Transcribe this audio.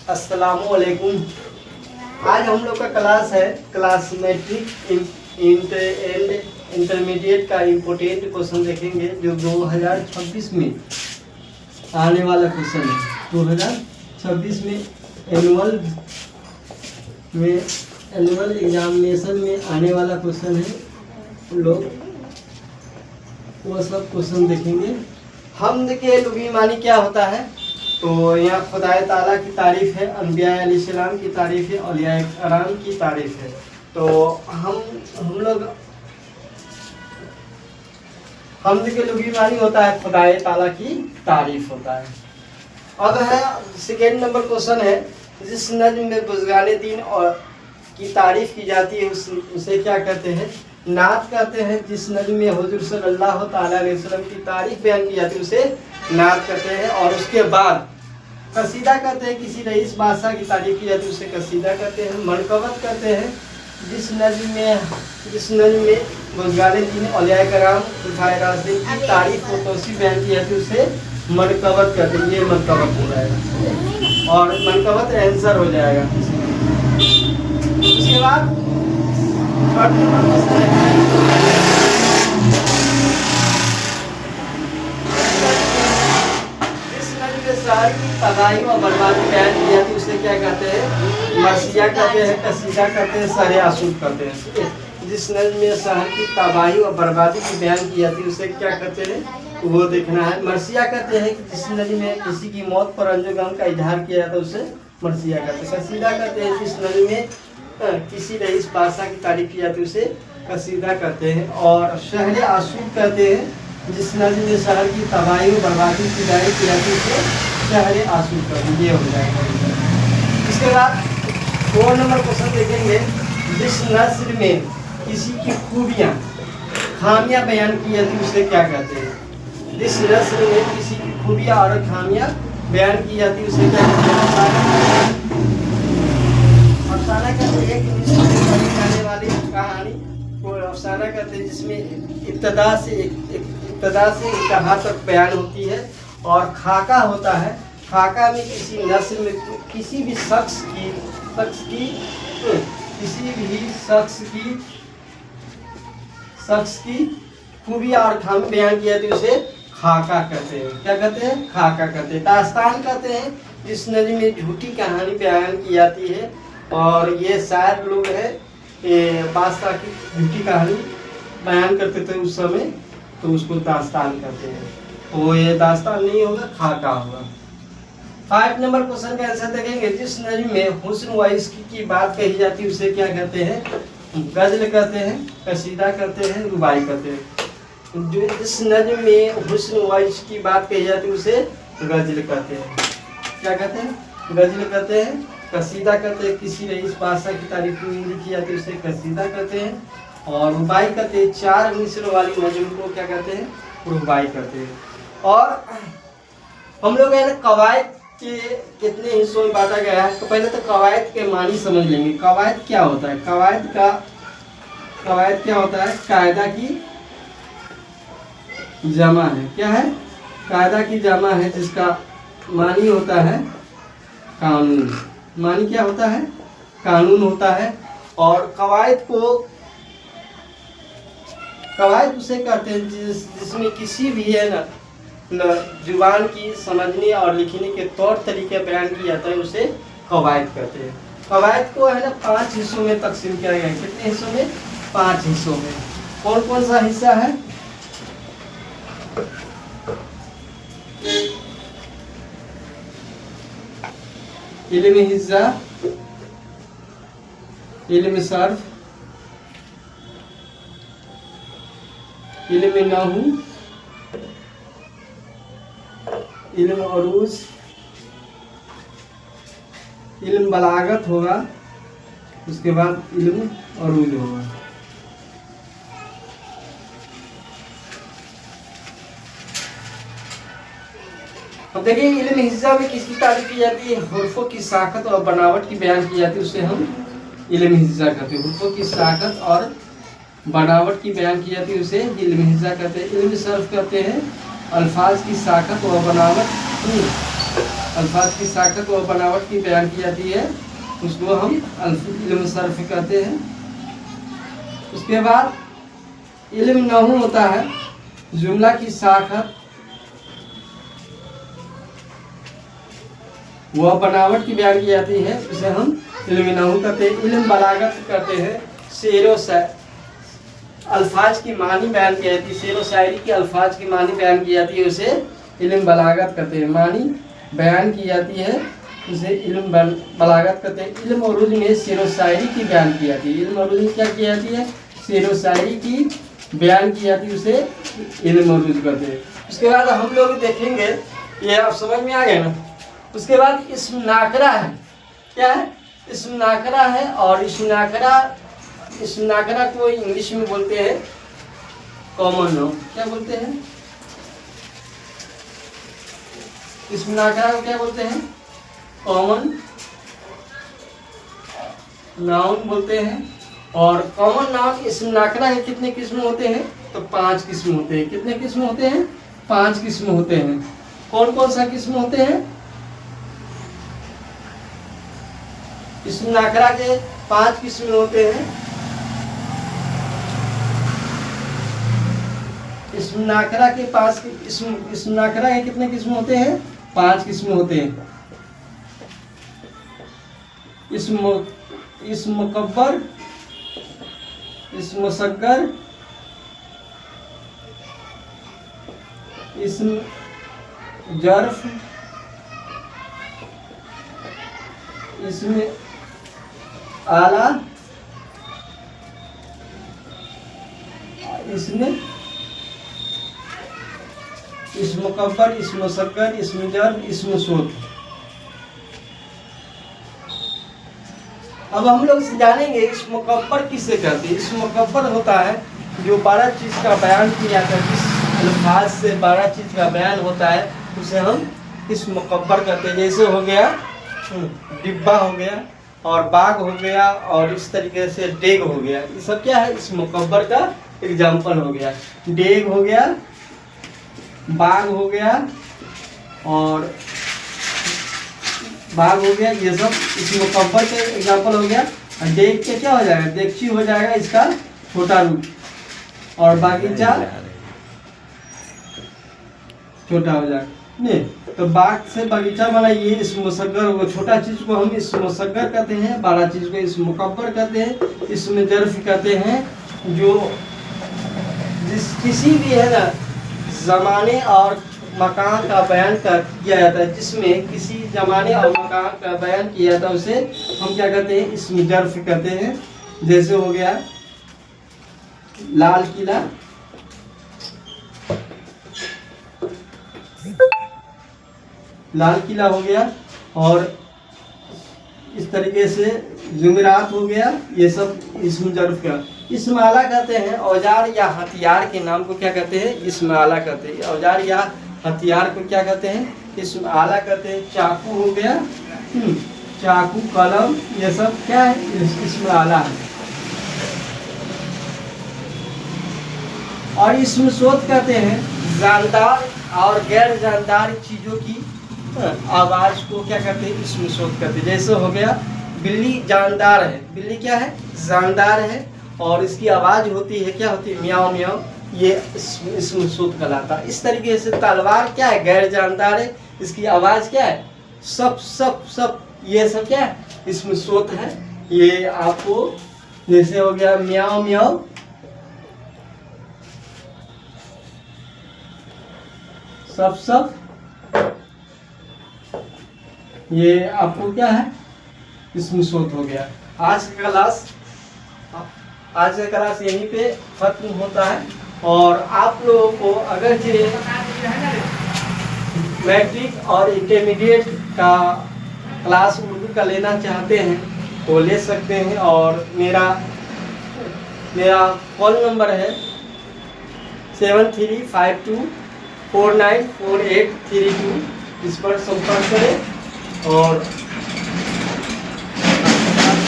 अस्सलामुअलैकुम। आज हम लोग का क्लास है क्लास मैट्रिक एंड इंटरमीडिएट का इम्पोर्टेंट क्वेश्चन देखेंगे जो 2026 में आने वाला क्वेश्चन है। 2026 में एनुअल एग्जामिनेशन में आने वाला क्वेश्चन है। लोग वो सब क्वेश्चन देखेंगे। हमद के लुगी मानी क्या होता है, तो यहाँ खुदाए ताला की तारीफ़ है, अम्बिया अलैहिस्सलाम की तारीफ़ है, औलिया कराम की तारीफ़ है। तो हम लोग हमद के लुगी मानी होता है खुदाए ताला की तारीफ़ होता है। अब है सेकेंड नंबर क्वेश्चन है, जिस नज्म में बुज़गाने दीन और की तारीफ़ की जाती है उसे क्या कहते हैं? नात कहते हैं। जिस नज्म में हुज़ूर सल्लल्लाहु तआला अलैहि वसल्लम की तारीफ़ बयान की जाती है उसे नात कहते हैं। और उसके बाद कसीदा कहते हैं। किसी रईस बादशाह की तारीफ़ की जाती है उसे कसीदा कहते हैं। मनकबत कहते हैं। जिस नज्म में बुज़गाने दीन औलिया कराम खुलफाए राशिदीन की तारीफ़ व तौसीफ़ बयान की जाती है उसे मनकबत कहते हैं। ये मनकबत हो जाएगा और मनकबत आंसर हो जाएगा। उसके बाद थर्ड नंबर शहर की तबाही और बर्बादी बयान की जाती है उसे क्या कहते हैं? मरसिया कहते हैं, कसीदा कहते हैं, सरे आसूद कहते हैं। जिस नज्म में शहर की तबाही और बर्बादी की बयान की जाती है उसे क्या कहते हैं, वो देखना है। मरसिया कहते हैं कि जिस नज्म में किसी की मौत पर रंजो गम का इजहार किया जाता है उसे मरसिया कहते हैं। कसीदा कहते हैं जिस नज्म में किसी रईस बादशाह की तारीफ की जाती है उसे कसीदा कहते हैं। और शहर आसूद कहते हैं जिस नज्म में शहर की तबाही और बर्बादी की बयान की जाती है उसे शहर आसूद कहते हैं। ये हो जाएगा। इसके बाद 4 नंबर क्वेश्चन देखेंगे, जिस नस्र में किसी की खूबियाँ खामियाँ बयान की जाती है उसे क्या कहते हैं? जिस नस्र में किसी की खूबियाँ और खामियाँ बयान की जाती है उसे क्या कहते हैं? अफसाना कहते हैं कि जिसमें जाने वाली कहानी को अफसाना कहते हैं जिसमें इब्तदा से इंतहा तक बयान होती है। और खाका होता है, खाका में किसी नस्ल में किसी भी शख्स की खूबियाँ और खामी बयान की जाती है उसे खाका कहते हैं। क्या कहते हैं? खाका कहते हैं। दास्तान कहते हैं जिस नज्म में झूठी कहानी बयान की जाती है। और ये शायर लोग है बादशाह की झूठी कहानी बयान करते थे उस समय, तो उसको दास्तान कहते हैं। तो ये दास्तान नहीं होगा, खाका होगा। 5 नंबर क्वेश्चन का आंसर देखेंगे, जिस नज्म में हुस्न व इश्क की बात कही जाती है उसे क्या कहते हैं? गजल कहते हैं, कसीदा कहते हैं, रुबाई कहते हैं। जो जिस नज्म में हुस्न व इश्क की बात कही जाती है उसे गजल कहते हैं। क्या कहते हैं? गजल कहते हैं। कसीदा कहते हैं किसी रईस बादशाह की तारीफ में लिखी जाती है उसे कसीदा कहते हैं। और रुबाई कहते हैं 4 मिसरों वाली नज्म को क्या कहते हैं? रुबाई कहते हैं। और हम लोग है ना कवायद के कितने हिस्सों में बांटा गया है, तो पहले तो कवायद के मानी समझ लेंगे। कवायद क्या होता है? कवायद क्या होता है? कायदा की जमा है। क्या है? कायदा की जमा है, जिसका मानी होता है कानून। मानी क्या होता है? कानून होता है। और कवायद उसे कहते हैं जिसमें किसी भी है ना जुबान की समझने और लिखने के तौर तरीके बयान किया जाता है उसे कवायद कहते हैं। कवायद को है ना 5 हिस्सों में तकसीम किया गया है। कितने हिस्सों में? 5 हिस्सों में। कौन कौन सा हिस्सा है? इल्म हिज्जा, इल्म सर्फ, इल्म नहू, इल्म अरूज, इल्म बलागत होगा, उसके बाद इल्म अरूज होगा। अब देखिए, इल्म हिज्जा में किसकी तारीफ की जाती है? हुर्फों की साखत और बनावट की बयान की जाती है उसे हम इल्म हिज्जा कहते हैं। हुर्फों की साखत और बनावट की बयान की जाती है उसे इल्म हिज्जा कहते हैं। इल्म सर्फ कहते हैं अल्फाज की साखत और बनावट अल्फाज की साकत व बनावट की बयान की जाती है, उसको हम इल्म सर्फ कहते हैं। उसके बाद इल्म नहू होता है, जुमला की साकत वह बनावट की बयान की जाती है, उसे हम इल्म नहू कहते हैं। इल्म बलागत कहते हैं, शेर व अल्फाज की मानी बयान की जाती है, शेर व शायरी की अल्फाज की मानी बयान की जाती है, उसे इल्म बलागत कहते हैं। मानी बयान की जाती है, उसे इल्म बलागत कहते हैं। इल्म उरूज में शेर व शायरी की बयान की जाती है, इल्म उरूज में क्या की जाती है, शेर व शायरी की बयान की जाती है, उसे इल्म उरूज कहते हैं। उसके बाद हम लोग देखेंगे, ये आप समझ में आ गए ना। उसके बाद इस्म नाकरा है, क्या है, इस्म नाकरा है। और इस्म नाकरा को इंग्लिश में बोलते हैं कॉमन नाउन। क्या बोलते हैं, इस्म नाकरा को क्या बोलते हैं, कॉमन नाउन बोलते हैं। और कॉमन नाउन इस्म नाकरा के कितने किस्म होते हैं, तो 5 किस्म होते हैं। कितने किस्म होते हैं, 5 किस्म होते हैं। कौन कौन सा किस्म होते हैं, इस्म नाकरा के 5 किस्म होते हैं। इस्म नाकरा के 5 इस्म नाकरा के कितने किस्म होते हैं, 5 किस्म होते हैं। इस्म मुकब्बर, इस्म मुसग्गर, इस्म जर्फ, इस्म आला, इस्म मुकब्बर, इस्म मुसग्गर, इस्म जर्फ, इस्म सूद। अब हम लोग जानेंगे इस्म मुकब्बर किसे कहते हैं। इस्म मुकब्बर होता है जो 12 चीज़ का बयान किया जाता है, जिस अल्फाज से 12 चीज़ का बयान होता है, उसे हम इस्म मुकब्बर कहते हैं। जैसे हो गया डिब्बा हो गया, और बाग हो गया, और इस तरीके से डेग हो गया। ये सब क्या है, इस मुकब्बर का एग्जाम्पल हो गया। डेग हो गया, बाग हो गया, और बाग हो गया, ये सब इस मुकब्बर का एग्जाम्पल हो गया। और डेग के क्या हो जाएगा, देगची हो जाएगा इसका छोटा रूप, और बागीचा छोटा हो जाएगा। नहीं तो बाग से बगीचा बना, ये इस मुसग्गर वो छोटा चीज को हम इस मुसग्गर कहते हैं, 12 चीज को इस मुकब्बर कहते हैं, इसमें जर्फ कहते हैं। जो किसी भी है ना जमाने और मकान का बयान किया जाता है, जिसमें किसी जमाने और मकान का बयान किया जाता है, उसे हम क्या कहते हैं, इसमें जर्फ कहते हैं। जैसे हो गया लाल किला, लाल किला हो गया, और इस तरीके से जुमेरात हो गया, ये सब इस्म जर्फ का। इस्म आला कहते हैं औजार या हथियार के नाम को क्या कहते हैं, इस्म आला कहते हैं। औजार या हथियार को क्या कहते हैं, इस्म आला कहते हैं। चाकू हो गया, चाकू, कलम, ये सब क्या है, इस्म आला है। और इस्म सोत कहते हैं जानदार और गैर जानदार चीजों की आवाज को क्या कहते हैं, इस्म सोत कहते हैं। जैसे हो गया बिल्ली जानदार है, बिल्ली क्या है, जानदार है, और इसकी आवाज होती है क्या होती है, म्याओ म्याओ, ये इस्म सोत कहलाता है। इस तरीके से तलवार क्या है, गैर जानदार है, इसकी आवाज क्या है, सब सब सब, ये सब क्या है, इस्म सोत है। ये आपको जैसे हो गया म्याओ म्याओ, सब सब, ये आपको क्या है, इस्म सोत हो गया। आज का क्लास यहीं पे खत्म होता है। और आप लोगों को अगर मैट्रिक और इंटरमीडिएट का क्लास उर्दू का लेना चाहते हैं तो ले सकते हैं। और मेरा कॉल नंबर है 7352494832, इस पर संपर्क करें। और